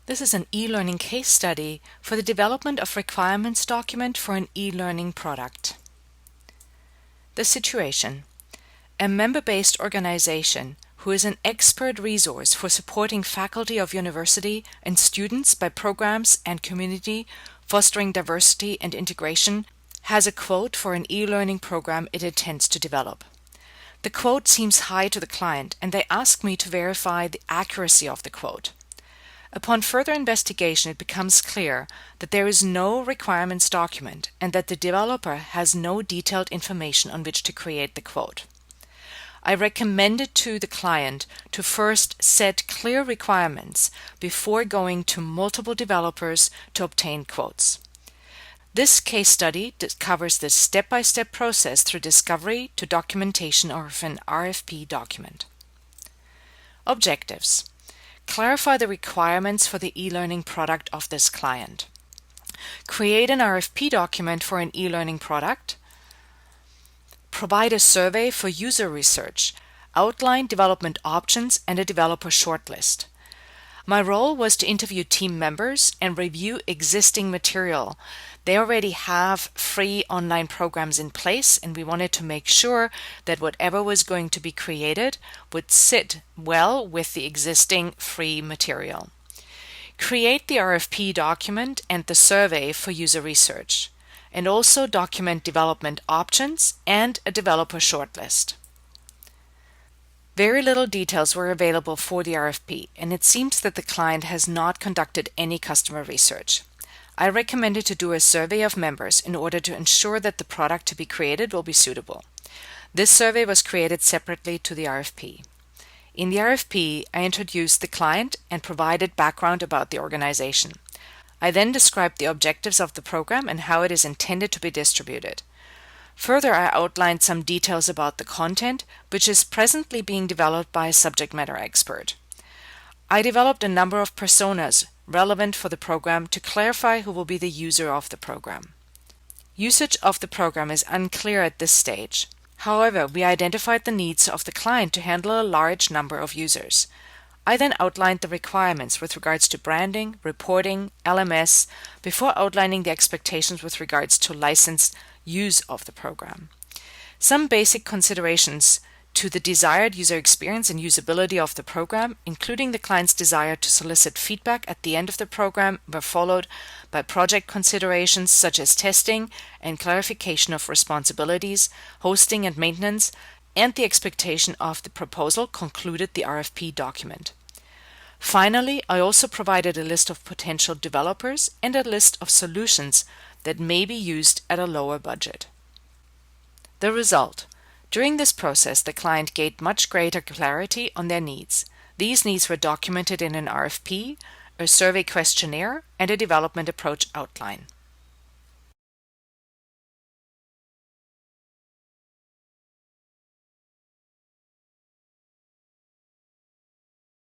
This is an e-learning case study for the development of requirements document for an e-learning product. The situation: a member-based organization who is an expert resource for supporting faculty of university and students by programs and community fostering diversity and integration has a quote for an e-learning program it intends to develop. The quote seems high to the client, and they ask me to verify the accuracy of the quote. Upon further investigation, it becomes clear that there is no requirements document and that the developer has no detailed information on which to create the quote. I recommended to the client to first set clear requirements before going to multiple developers to obtain quotes. This case study covers the step-by-step process through discovery to documentation of an RFP document. Objectives: clarify the requirements for the e-learning product of this client. Create an RFP document for an e-learning product. Provide a survey for user research. Outline development options and a developer shortlist. My role was to interview team members and review existing material. They already have free online programs in place, and we wanted to make sure that whatever was going to be created would sit well with the existing free material. Create the RFP document and the survey for user research, and also document development options and a developer shortlist. Very little details were available for the RFP, and it seems that the client has not conducted any customer research. I recommended to do a survey of members in order to ensure that the product to be created will be suitable. This survey was created separately to the RFP. In the RFP, I introduced the client and provided background about the organization. I then described the objectives of the program and how it is intended to be distributed. Further, I outlined some details about the content, which is presently being developed by a subject matter expert. I developed a number of personas relevant for the program to clarify who will be the user of the program. Usage of the program is unclear at this stage. However, we identified the needs of the client to handle a large number of users. I then outlined the requirements with regards to branding, reporting, LMS, before outlining the expectations with regards to licensed use of the program. Some basic considerations to the desired user experience and usability of the program, including the client's desire to solicit feedback at the end of the program, were followed by project considerations such as testing and clarification of responsibilities, hosting and maintenance, and the expectation of the proposal concluded the RFP document. Finally, I also provided a list of potential developers and a list of solutions that may be used at a lower budget. The result: during this process, the client gained much greater clarity on their needs. These needs were documented in an RFP, a survey questionnaire, and a development approach outline.